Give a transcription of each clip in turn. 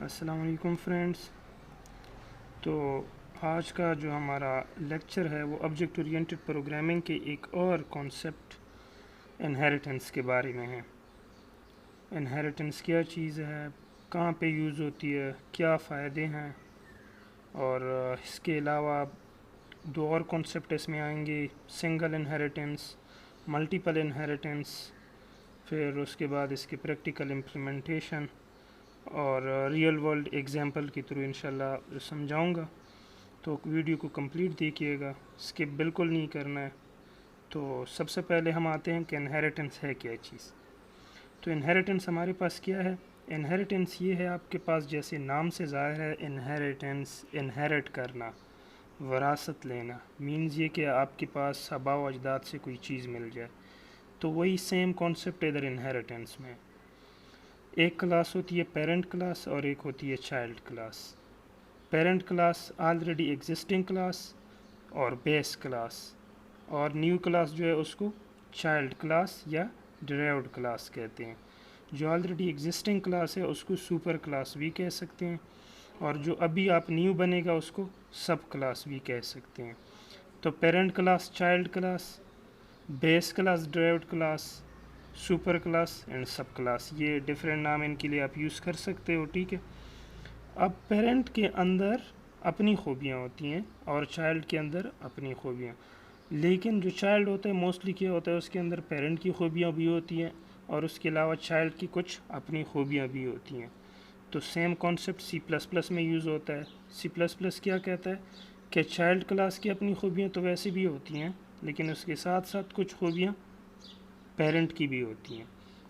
अस्सलाम वालेकुम फ्रेंड्स। तो आज का जो हमारा लेक्चर है वो ऑब्जेक्ट ओरिएंटेड प्रोग्रामिंग के एक और कॉन्सेप्ट इनहेरिटेंस के बारे में है। इनहेरिटेंस क्या चीज़ है, कहाँ पे यूज़ होती है, क्या फ़ायदे हैं, और इसके अलावा दो और कॉन्सेप्ट इसमें आएंगे, सिंगल इनहेरिटेंस, मल्टीपल इनहेरिटेंस, फिर उसके बाद इसके प्रैक्टिकल इम्प्लीमेंटेशन और रियल वर्ल्ड एग्जांपल के थ्रू इंशाल्लाह समझाऊंगा। तो वीडियो को कंप्लीट देखिएगा, स्किप बिल्कुल नहीं करना है। तो सबसे पहले हम आते हैं कि इनहेरिटेंस है क्या चीज़। तो इनहेरिटेंस हमारे पास क्या है। इनहेरिटेंस ये है आपके पास, जैसे नाम से ज़ाहिर है, इनहेरिटेंस इनहेरिट करना, वरासत लेना, मीन्स ये कि आपके पास आबा व अजदाद से कोई चीज़ मिल जाए। तो वही सेम कॉन्सेप्ट इधर इनहेरिटेंस में। एक क्लास होती है पेरेंट क्लास और एक होती है child class. Parent class already existing class और बेस क्लास, और न्यू क्लास जो है उसको चाइल्ड क्लास या डिराइव्ड क्लास कहते हैं। जो ऑलरेडी एग्जिस्टिंग क्लास है उसको सुपर क्लास भी कह सकते हैं, और जो अभी आप न्यू बनेगा उसको सब क्लास भी कह सकते हैं। तो parent class child class, base class derived class, super class and सब क्लास, ये डिफरेंट नाम इनके लिए आप यूज़ कर सकते हो, ठीक है। अब पेरेंट के अंदर अपनी खूबियाँ होती हैं और चाइल्ड के अंदर अपनी खूबियाँ, लेकिन जो चाइल्ड होता है मोस्टली क्या होता है, उसके अंदर पेरेंट की खूबियाँ भी होती हैं और उसके अलावा चाइल्ड की कुछ अपनी खूबियाँ भी होती हैं। तो same concept C plus plus में यूज़ होता है। सी प्लस प्लस क्या कहता है कि चाइल्ड क्लास की अपनी खूबियाँ तो वैसे भी होती हैं, लेकिन उसके साथ साथ कुछ खूबियाँ पेरेंट की भी होती हैं,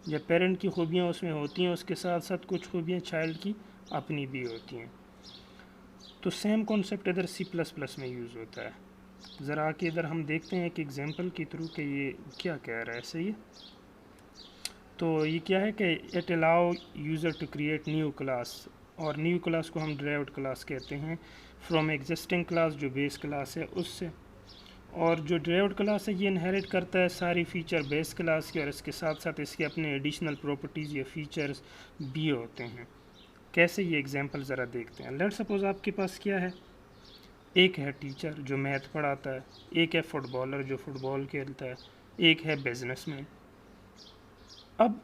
या पेरेंट की खूबियाँ उसमें होती हैं, उसके साथ साथ कुछ खूबियाँ चाइल्ड की अपनी भी होती हैं। तो सेम कॉन्सेप्ट इधर सी प्लस प्लस में यूज़ होता है। ज़रा आके इधर हम देखते हैं एक एग्जांपल के थ्रू कि ये क्या कह रहा है। सही है। तो ये क्या है कि it allow user to create new class, और न्यू क्लास को हम डिराइव्ड क्लास कहते हैं, फ्रॉम एग्जिस्टिंग क्लास जो बेस क्लास है उससे। और जो डिराइव्ड क्लास है ये इनहेरिट करता है सारी फ़ीचर बेस क्लास के, और इसके साथ साथ इसके अपने एडिशनल प्रॉपर्टीज़ या फ़ीचर्स भी होते हैं। कैसे, ये एग्जांपल ज़रा देखते हैं। लेट्स सपोज आपके पास क्या है, एक है टीचर जो मैथ पढ़ाता है, एक है फुटबॉलर जो फुटबॉल खेलता है, एक है बिजनेसमैन। अब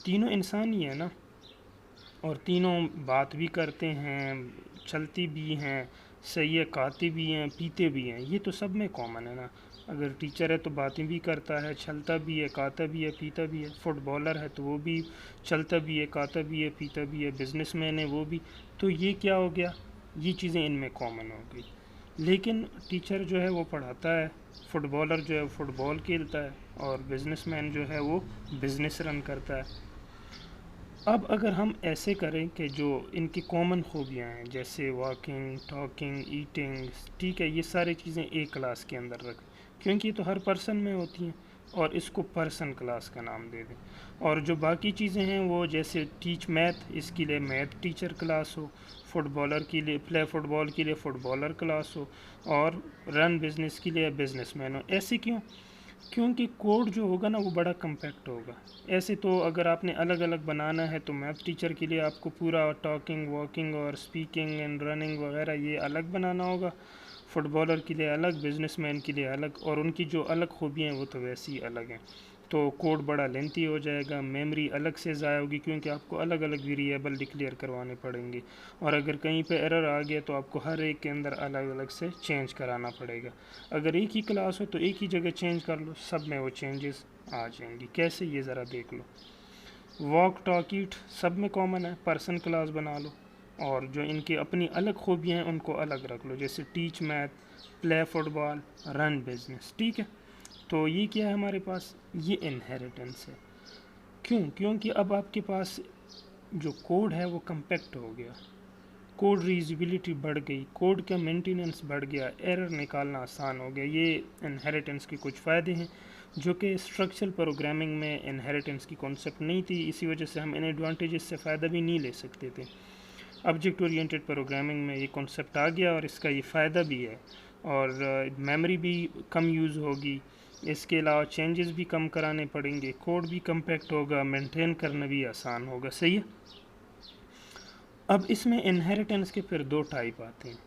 तीनों इंसान ही है ना, और तीनों बात भी करते हैं, चलती भी हैं, सही है, खाते भी हैं, पीते भी हैं, ये तो सब में कॉमन है ना। अगर टीचर है तो बातें भी करता है, चलता भी है, खाता भी है, पीता भी है। फुटबॉलर है तो वो भी चलता भी है, खाता भी है, पीता भी है। बिजनेसमैन है वो भी। तो ये क्या हो गया, ये चीज़ें इनमें कॉमन हो गई। लेकिन टीचर जो है वो पढ़ाता है, फुटबॉलर जो है वो फुटबॉल खेलता है, और बिजनेसमैन जो है वो बिज़नेस रन करता है। अब अगर हम ऐसे करें कि जो इनकी कॉमन खूबियाँ हैं, जैसे वॉकिंग, टॉकिंग, ईटिंग, ठीक है, ये सारी चीज़ें एक क्लास के अंदर रखें, क्योंकि ये तो हर पर्सन में होती हैं, और इसको पर्सन क्लास का नाम दे दें। और जो बाकी चीज़ें हैं वो, जैसे टीच मैथ, इसके लिए मैथ टीचर क्लास हो, फुटबॉलर के लिए, प्ले फुटबॉल के लिए फुटबॉलर क्लास हो, और रन बिजनेस के लिए बिजनेसमैन हो। ऐसे क्यों? क्योंकि कोड जो होगा ना वो बड़ा कम्पैक्ट होगा। ऐसे तो अगर आपने अलग अलग बनाना है तो मैथ टीचर के लिए आपको पूरा टॉकिंग, वॉकिंग और स्पीकिंग एंड रनिंग वगैरह ये अलग बनाना होगा, फुटबॉलर के लिए अलग, बिजनेसमैन के लिए अलग, और उनकी जो अलग खूबियाँ हैं वो तो वैसे ही अलग हैं। तो कोड बड़ा लेंथी हो जाएगा, मेमोरी अलग से ज़ाया होगी, क्योंकि आपको अलग अलग वेरिएबल डिक्लेयर करवाने पड़ेंगे, और अगर कहीं पे एरर आ गया तो आपको हर एक के अंदर अलग अलग से चेंज कराना पड़ेगा। अगर एक ही क्लास हो तो एक ही जगह चेंज कर लो, सब में वो चेंजेस आ जाएंगी। कैसे, ये ज़रा देख लो। वॉक, टॉक, ईट सब में कॉमन है, पर्सन क्लास बना लो, और जो इनकी अपनी अलग खूबियाँ हैं उनको अलग रख लो, जैसे teach math, play football, run business, ठीक है। तो ये क्या है हमारे पास, ये इनहेरिटेंस है। क्यों? क्योंकि अब आपके पास जो कोड है वो कम्पैक्ट हो गया, कोड रीयूजेबिलिटी बढ़ गई, कोड का मेंटेनेंस बढ़ गया, एरर निकालना आसान हो गया। ये इनहेरिटेंस के कुछ फ़ायदे हैं जो कि स्ट्रक्चरल प्रोग्रामिंग में इनहेरिटेंस की कॉन्सेप्ट नहीं थी, इसी वजह से हम इन एडवांटेजेस से फ़ायदा भी नहीं ले सकते थे। ऑब्जेक्ट ओरिएंटेड प्रोग्रामिंग में ये कॉन्सेप्ट आ गया और इसका ये फ़ायदा भी है, और मेमोरी भी कम यूज़ होगी, इसके अलावा चेंजेस भी कम कराने पड़ेंगे, कोड भी कम्पैक्ट होगा, मेंटेन करना भी आसान होगा। सही है। अब इसमें इनहेरिटेंस के फिर दो टाइप आते हैं,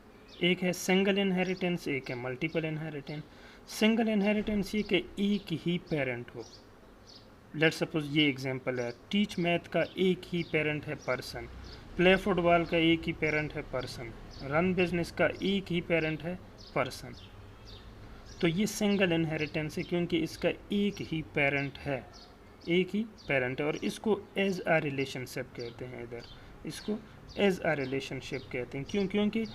एक है सिंगल इनहेरिटेंस, एक है मल्टीपल इनहेरिटेंस। सिंगल इनहेरिटेंस ये कि एक ही पेरेंट हो। लेट्स सपोज ये एग्जांपल है, टीच मैथ का एक ही पेरेंट है पर्सन, प्ले फुटबॉल का एक ही पेरेंट है पर्सन, रन बिजनेस का एक ही पेरेंट है पर्सन। तो ये सिंगल इनहेरिटेंस है क्योंकि इसका एक ही पेरेंट है, एक ही पेरेंट है, और इसको एज अ रिलेशनशिप कहते हैं। इधर इसको एज अ रिलेशनशिप कहते हैं। क्यों? क्योंकि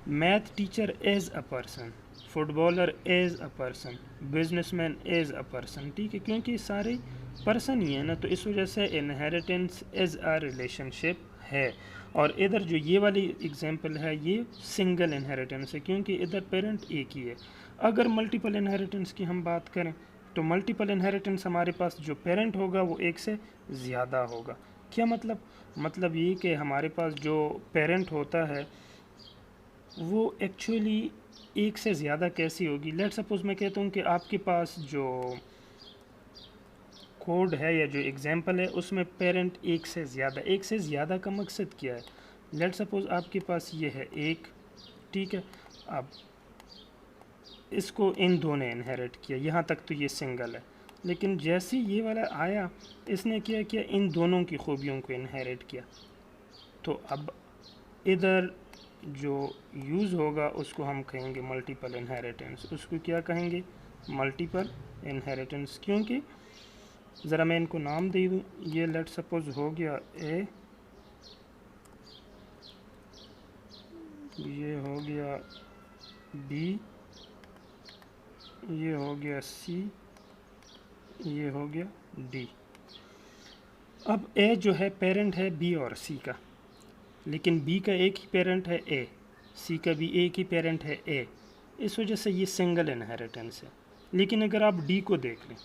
math teacher as a person, footballer as a person, businessman as a person, ठीक है, क्योंकि सारे पर्सन ही है ना, तो इस वजह से इनहेरिटेंस एज अ रिलेशनशिप है। और इधर जो ये वाली एग्जांपल है ये सिंगल इनहेरिटेंस है क्योंकि इधर पेरेंट एक ही है। अगर मल्टीपल इनहेरिटेंस की हम बात करें तो मल्टीपल इनहेरिटेंस हमारे पास जो पेरेंट होगा वो एक से ज़्यादा होगा। क्या मतलब? मतलब ये कि हमारे पास जो पेरेंट होता है वो एक्चुअली एक से ज़्यादा कैसी होगी। लेट सपोज मैं कहता हूँ कि आपके पास जो कोड है या जो एग्जांपल है उसमें पेरेंट एक से ज़्यादा, एक से ज़्यादा का मकसद क्या है? लेट सपोज आपके पास ये है एक, ठीक है, अब इसको इन दो ने इनहेरिट किया, यहाँ तक तो ये सिंगल है, लेकिन जैसे ये वाला आया इसने क्या किया, इन दोनों की खूबियों को इनहेरिट किया। तो अब इधर जो यूज़ होगा उसको हम कहेंगे मल्टीपल इनहेरिटेंस। उसको क्या कहेंगे? Multiple inheritance. क्योंकि ज़रा मैं इनको नाम दे दूँ, ये लेट सपोज हो गया ए, ये हो गया बी, ये हो गया सी, ये हो गया डी। अब ए जो है पेरेंट है बी और सी का, लेकिन बी का एक ही पेरेंट है ए, सी का भी एक ही पेरेंट है ए, इस वजह से ये सिंगल इनहेरिटेंस है। लेकिन अगर आप डी को देख लें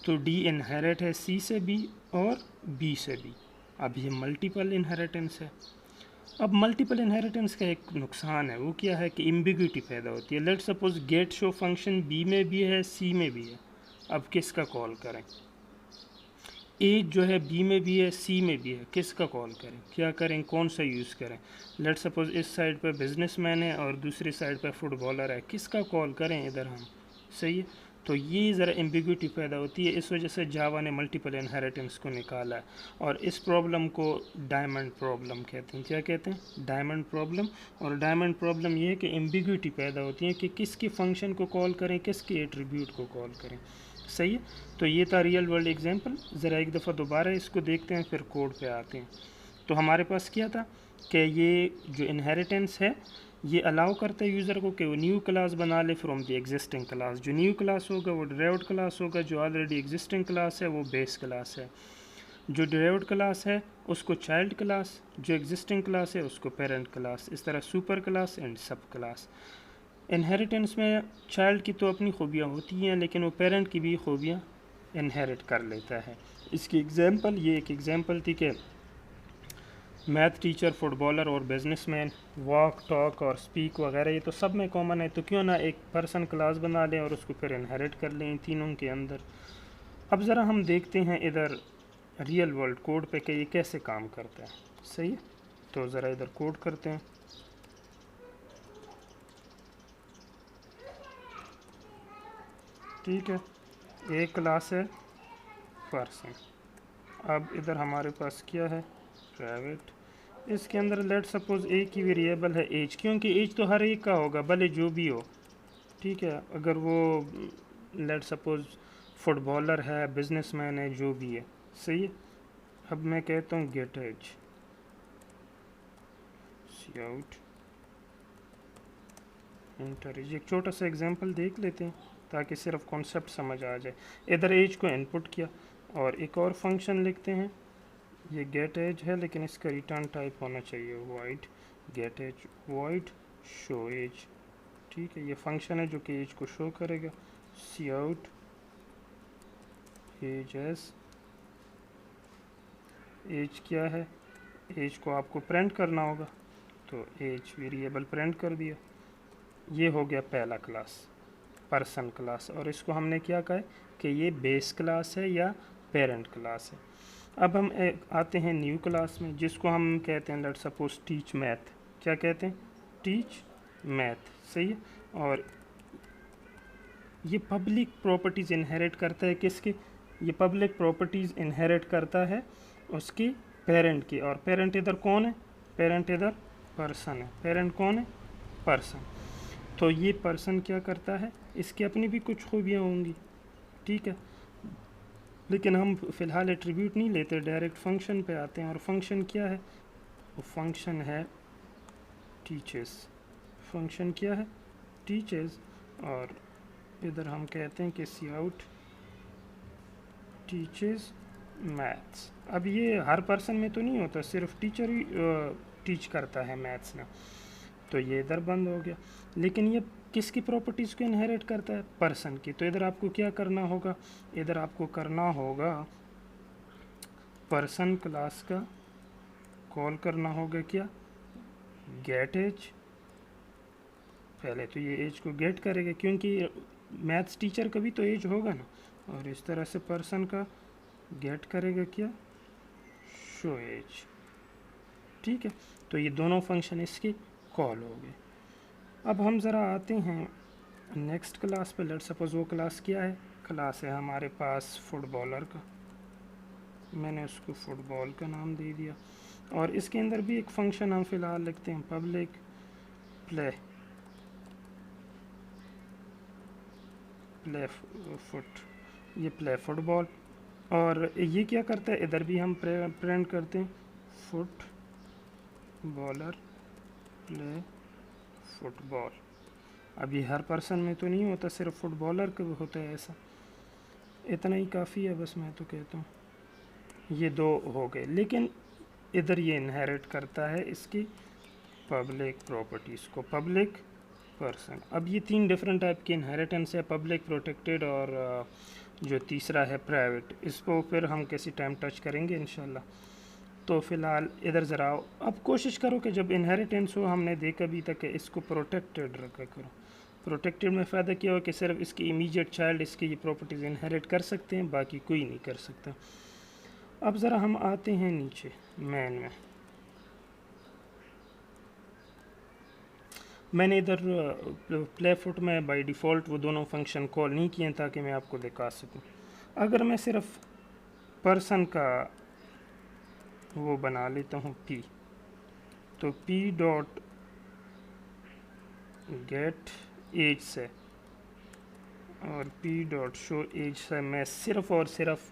तो डी इनहेरिट है सी से बी और बी से बी। अब ये मल्टीपल इनहेरिटेंस है। अब मल्टीपल इनहेरिटेंस का एक नुकसान है, वो क्या है कि एम्बिग्युइटी पैदा होती है। Let suppose get show function B में भी है सी में भी है, अब किसका कॉल करें? एज जो है बी में भी है सी में भी है, किसका कॉल करें? क्या करें? कौन सा यूज़ करें? लेट सपोज इस साइड पर बिजनेसमैन है और दूसरी साइड पर फुटबॉलर है, किसका कॉल करें इधर हम? सही है, तो ये ज़रा एम्बिग्युइटी पैदा होती है। इस वजह से जावा ने मल्टीपल इनहेरिटेंस को निकाला है और इस प्रॉब्लम को डायमंड प्रॉब्लम कहते हैं। क्या कहते हैं? Diamond problem. और डायमंड प्रॉब्लम ये है कि एम्बिग्युइटी पैदा होती है कि किसके फंक्शन को कॉल करें, किसके एट्रीब्यूट को कॉल करें। सही है, तो ये था रियल वर्ल्ड एग्जांपल। ज़रा एक दफ़ा दोबारा इसको देखते हैं फिर कोड पे आते हैं। तो हमारे पास क्या था कि ये जो इनहेरिटेंस है ये अलाउ करता है यूज़र को कि वो न्यू क्लास बना ले फ्रॉम द एग्जिस्टिंग क्लास। जो न्यू क्लास होगा वो डिराइव्ड क्लास होगा, जो ऑलरेडी एग्जिस्टिंग क्लास है वो बेस क्लास है। जो डिराइव्ड क्लास है उसको चाइल्ड क्लास, जो एग्जिस्टिंग क्लास है उसको पेरेंट क्लास, इस तरह सुपर क्लास एंड सब क्लास। इनहेरिटेंस में चाइल्ड की तो अपनी खूबियाँ होती हैं लेकिन वो पेरेंट की भी खूबियाँ इनहेरिट कर लेता है। इसकी एग्जांपल, ये एक एग्जांपल थी कि मैथ टीचर, फुटबॉलर और बिजनेसमैन, वॉक, टॉक और स्पीक वगैरह ये तो सब में कॉमन है, तो क्यों ना एक पर्सन क्लास बना लें और उसको फिर इनहेरिट कर लें तीनों के अंदर। अब ज़रा हम देखते हैं इधर रियल वर्ल्ड कोड पे कि ये कैसे काम करता है। सही है, तो ज़रा इधर कोड करते हैं। ठीक है, एक क्लास है पर्सन। अब इधर हमारे पास क्या है? प्राइवेट। इसके अंदर लेट सपोज एक ही वेरिएबल है एज, क्योंकि एज तो हर एक का होगा भले जो भी हो। ठीक है, अगर वो लेट सपोज फुटबॉलर है, बिजनेसमैन है, जो भी है। सही है, अब मैं कहता हूँ गेट एज, सी आउट इंटर एज। एक छोटा सा एग्जांपल देख लेते हैं ताकि सिर्फ कॉन्सेप्ट समझ आ जाए। इधर एज को इनपुट किया और एक और फंक्शन लिखते हैं, ये गेट एज है लेकिन इसका रिटर्न टाइप होना चाहिए void get age void show age. ठीक है, ये फंक्शन है जो कि एज को शो करेगा। सी आउट एज एस, एज क्या है? एज को आपको प्रिंट करना होगा तो एज वेरिएबल प्रिंट कर दिया। ये हो गया पहला क्लास, पर्सन क्लास, और इसको हमने क्या कहा है कि ये बेस क्लास है या पेरेंट क्लास है। अब हम आते हैं न्यू क्लास में, जिसको हम कहते हैं लेट सपोज टीच मैथ। क्या कहते हैं? Teach math. सही है। और ये पब्लिक प्रॉपर्टीज़ इनहेरिट करता है किसके? ये पब्लिक प्रॉपर्टीज़ इनहेरिट करता है उसके पेरेंट की। और पेरेंट इधर कौन है? पेरेंट इधर पर्सन है। पेरेंट कौन है? पर्सन। तो ये पर्सन क्या करता है? इसकी अपनी भी कुछ खूबियाँ होंगी, ठीक है, लेकिन हम फ़िलहाल एट्रीब्यूट नहीं लेते, डायरेक्ट फंक्शन पे आते हैं। और फंक्शन क्या है? वो फंक्शन है टीचर्स। फंक्शन क्या है? टीचर्स। और इधर हम कहते हैं कि सी आउट टीचर्स मैथ्स। अब ये हर पर्सन में तो नहीं होता, सिर्फ टीचर ही टीच करता है मैथ्स ना, तो ये इधर बंद हो गया। लेकिन ये किसकी प्रॉपर्टीज़ को इनहेरिट करता है? पर्सन की। तो इधर आपको क्या करना होगा? इधर आपको करना होगा पर्सन क्लास का कॉल करना होगा। क्या? Get age. पहले तो ये एज को गेट करेगा, क्योंकि मैथ्स टीचर का भी तो एज होगा ना। और इस तरह से पर्सन का गेट करेगा क्या? Show age. ठीक है, तो ये दोनों फंक्शन इसके कॉल हो गए। अब हम ज़रा आते हैं नेक्स्ट क्लास पे। लेट सपोज वो क्लास क्या है? क्लास है हमारे पास फुटबॉलर का। मैंने उसको फुटबॉल का नाम दे दिया। और इसके अंदर भी एक फंक्शन हम फ़िलहाल लिखते हैं, पब्लिक प्ले फुट। ये प्ले फुटबॉल। और ये क्या करता है? इधर भी हम प्रिंट करते हैं फुट बॉलर प्ले फुटबॉल। अब ये हर पर्सन में तो नहीं होता, सिर्फ फुटबॉलर का होता है ऐसा। इतना ही काफ़ी है बस, मैं तो कहता हूँ। ये दो हो गए, लेकिन इधर ये इनहेरिट करता है इसकी पब्लिक प्रॉपर्टीज़ को, पब्लिक पर्सन। अब ये तीन डिफरेंट टाइप की इनहेरिटेंस है, पब्लिक, प्रोटेक्टेड और जो तीसरा है प्राइवेट। इसको फिर हम किसी टाइम टच करेंगे इंशाल्लाह। तो फ़िलहाल इधर ज़रा आओ। अब कोशिश करो कि जब इनहेरिटेंस हो, हमने देखा अभी तक, इसको प्रोटेक्टेड रखा करो। प्रोटेक्टेड में फ़ायदा क्या हो कि सिर्फ इसकी इमीडिएट चाइल्ड इसकी ये प्रॉपर्टीज़ इनहेरिट कर सकते हैं, बाकी कोई नहीं कर सकता। अब ज़रा हम आते हैं नीचे मैन में। मैंने इधर प्ले फुट में बाय डिफ़ॉल्ट वो दोनों फंक्शन कॉल नहीं किए ताकि मैं आपको दिखा सकूं। अगर मैं सिर्फ पर्सन का वो बना लेता हूँ पी, तो पी डॉट गेट एज से और पी डॉट शो एज से मैं सिर्फ और सिर्फ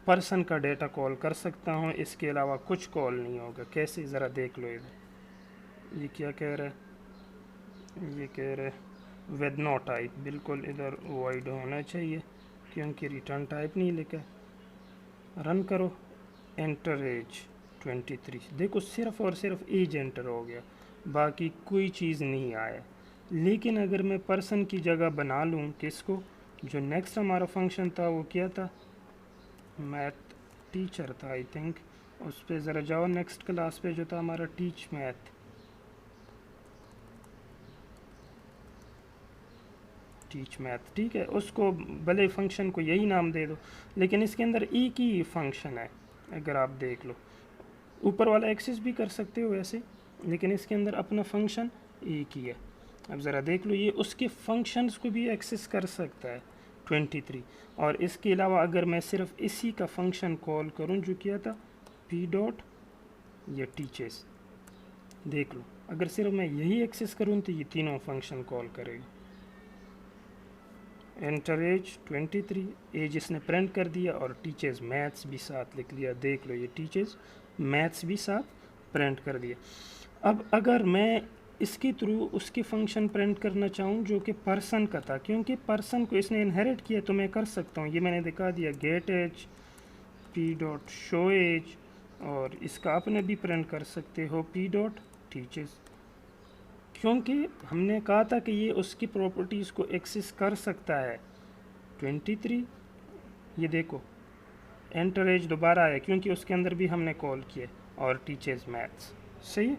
पर्सन का डेटा कॉल कर सकता हूँ, इसके अलावा कुछ कॉल नहीं होगा। कैसे? ज़रा देख लो इधर। ये क्या कह रहा है? ये कह रहे विद नो टाइप। बिल्कुल इधर वॉइड होना चाहिए, क्योंकि रिटर्न टाइप नहीं लिखा। रन करो, एंटर एज 23। देखो सिर्फ और सिर्फ एज एंटर हो गया, बाकी कोई चीज़ नहीं आया। लेकिन अगर मैं पर्सन की जगह बना लूँ किसको? जो नेक्स्ट हमारा फंक्शन था वो क्या था? मैथ टीचर था आई थिंक। उस पर ज़रा जाओ, नेक्स्ट क्लास पे जो था हमारा टीच मैथ। टीच मैथ, ठीक है। उसको भले फंक्शन को यही नाम दे दो, लेकिन इसके अंदर एक ही फंक्शन है। अगर आप देख लो, ऊपर वाला एक्सेस भी कर सकते हो वैसे, लेकिन इसके अंदर अपना फंक्शन एक ही है। अब ज़रा देख लो, ये उसके फंक्शंस को भी एक्सेस कर सकता है 23। और इसके अलावा अगर मैं सिर्फ इसी का फंक्शन कॉल करूं जो किया था पी डॉट या टीचर्स, देख लो अगर सिर्फ मैं यही एक्सेस करूं तो ये तीनों फंक्शन कॉल करेगा। एंटर एज 23, एज इसने प्रिंट कर दिया और टीचर्स मैथ्स भी साथ लिख लिया। देख लो ये टीचर्स मैथ्स भी साथ प्रिंट कर दिया। अब अगर मैं इसके थ्रू उसके फंक्शन प्रिंट करना चाहूँ जो कि पर्सन का था, क्योंकि पर्सन को इसने इनहेरिट किया, तो मैं कर सकता हूँ। ये मैंने दिखा दिया, get age P dot show age, और इसका आपने भी प्रिंट कर सकते हो पी डॉट टीचर्स, क्योंकि हमने कहा था कि ये उसकी प्रॉपर्टीज़ को एक्सेस कर सकता है 23। ये देखो एंटर एज दोबारा आया, क्योंकि उसके अंदर भी हमने कॉल किया, और टीचर्स मैथ्स। सही है।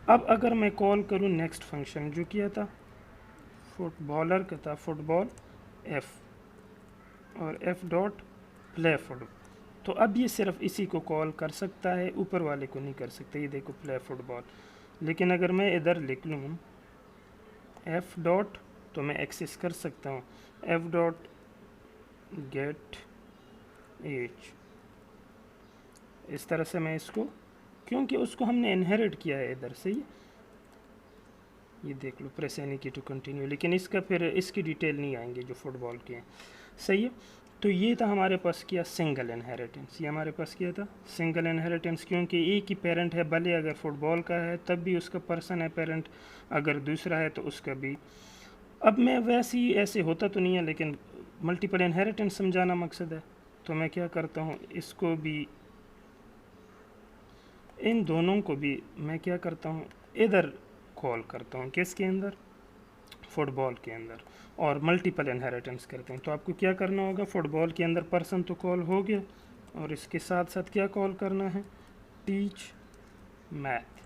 अब अगर मैं कॉल करूँ नेक्स्ट फंक्शन जो किया था फुटबॉलर का था, फुटबॉल एफ और एफ डॉट प्ले फुट, तो अब ये सिर्फ इसी को कॉल कर सकता है, ऊपर वाले को नहीं कर सकता। ये देखो प्ले फुटबॉल। लेकिन अगर मैं इधर लिख लूँ एफ डॉट, तो मैं एक्सेस कर सकता हूँ एफ डॉट गेट एज। इस तरह से मैं इसको, क्योंकि उसको हमने इनहेरिट किया है इधर से, ये देख लो प्रेस एनी की टू कंटिन्यू। लेकिन इसका फिर इसकी डिटेल नहीं आएंगे जो फुटबॉल के हैं, सही है। तो ये था हमारे पास किया सिंगल इनहेरिटेंस, ये हमारे पास किया था सिंगल इनहेरिटेंस, क्योंकि एक ही पेरेंट है, भले अगर फुटबॉल का है तब भी उसका पर्सन है पेरेंट, अगर दूसरा है तो उसका भी। अब मैं वैसे ही ऐसे होता तो नहीं है, लेकिन मल्टीपल इनहेरिटेंस समझाना मकसद है, तो मैं क्या करता हूँ, इसको भी, इन दोनों को भी मैं क्या करता हूँ, इधर कॉल करता हूँ, किसके अंदर, फुटबॉल के अंदर, और मल्टीपल इनहेरिटेंस करते हैं। तो आपको क्या करना होगा, फुटबॉल के अंदर पर्सन तो कॉल हो गया, और इसके साथ साथ क्या कॉल करना है, टीच मैथ।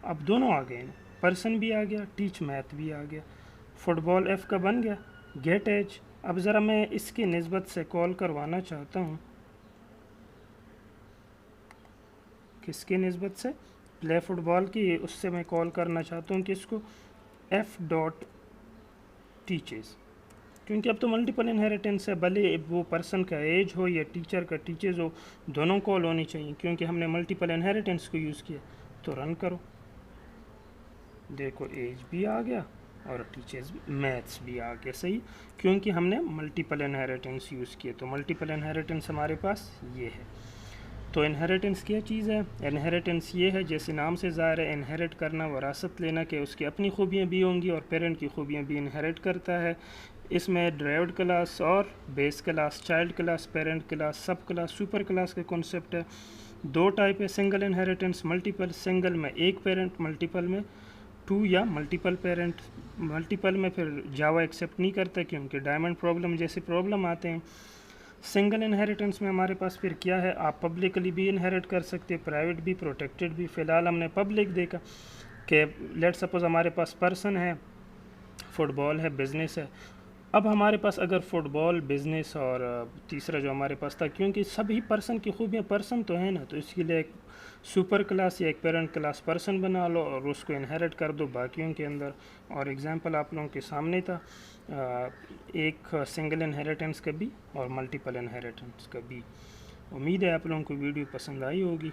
अब दोनों आ गए ना, पर्सन भी आ गया, टीच मैथ भी आ गया, फुटबॉल एफ का बन गया, गेट एज। अब ज़रा मैं इसकी निस्बत से कॉल करवाना चाहता हूँ, किसकी निस्बत से, प्ले फुटबॉल की, उससे मैं कॉल करना चाहता हूँ किसको, एफ डॉट टीचर्स, क्योंकि अब तो मल्टीपल इनहेरिटेंस है, भले वो पर्सन का एज हो या टीचर का टीचर्स हो, दोनों कॉल होनी चाहिए, क्योंकि हमने मल्टीपल इनहेरिटेंस को यूज़ किया। तो रन करो, देखो एज भी आ गया और टीचर्स मैथ्स भी आ गया, सही, क्योंकि हमने मल्टीपल इनहेरिटेंस यूज़ किए। तो मल्टीपल इनहेरिटेंस हमारे पास ये है। तो इनहेरिटेंस क्या चीज़ है, इनहेरिटेंस ये है, जैसे नाम से ज़ाहिर है, इनहेरिट करना, वरासत लेना, कि उसकी अपनी खूबियाँ भी होंगी और पेरेंट की खूबियाँ भी इनहेरिट करता है। इसमें ड्राइव्ड क्लास और base class, child class, parent class, सब क्लास, सुपर क्लास का कॉन्सेप्ट है। दो टाइप है सिंगल इनहेरिटेंस, मल्टीपल। सिंगल में एक पेरेंट, मल्टीपल में टू या मल्टीपल पेरेंट। मल्टीपल में फिर जावा एक्सेप्ट नहीं करता, क्योंकि डायमंड प्रॉब्लम जैसे प्रॉब्लम आते हैं। सिंगल इनहेरिटेंस में हमारे पास फिर क्या है, आप पब्लिकली भी इनहेरिट कर सकते, प्राइवेट भी, प्रोटेक्टेड भी। फ़िलहाल हमने पब्लिक देखा कि लेट सपोज़ हमारे पास पर्सन है, फुटबॉल है, बिज़नेस है। अब हमारे पास अगर फुटबॉल, बिज़नेस और तीसरा जो हमारे पास था, क्योंकि सभी पर्सन की खूबियाँ पर्सन तो है ना, तो इसके लिए एक सुपर क्लास या एक पेरेंट क्लास पर्सन बना लो और उसको इनहेरिट कर दो बाकियों के अंदर। और एग्जांपल आप लोगों के सामने था, एक सिंगल इनहेरिटेंस का भी और मल्टीपल इनहेरिटेंस का भी। उम्मीद है आप लोगों को वीडियो पसंद आई होगी।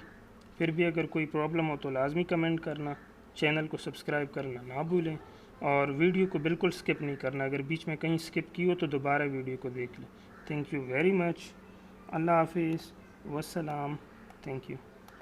फिर भी अगर कोई प्रॉब्लम हो तो लाजमी कमेंट करना, चैनल को सब्सक्राइब करना ना भूलें, और वीडियो को बिल्कुल स्किप नहीं करना। अगर बीच में कहीं स्किप की हो तो दोबारा वीडियो को देख लें। Thank you very much. अल्लाह हाफिज़, वस्सलाम, थैंक यू।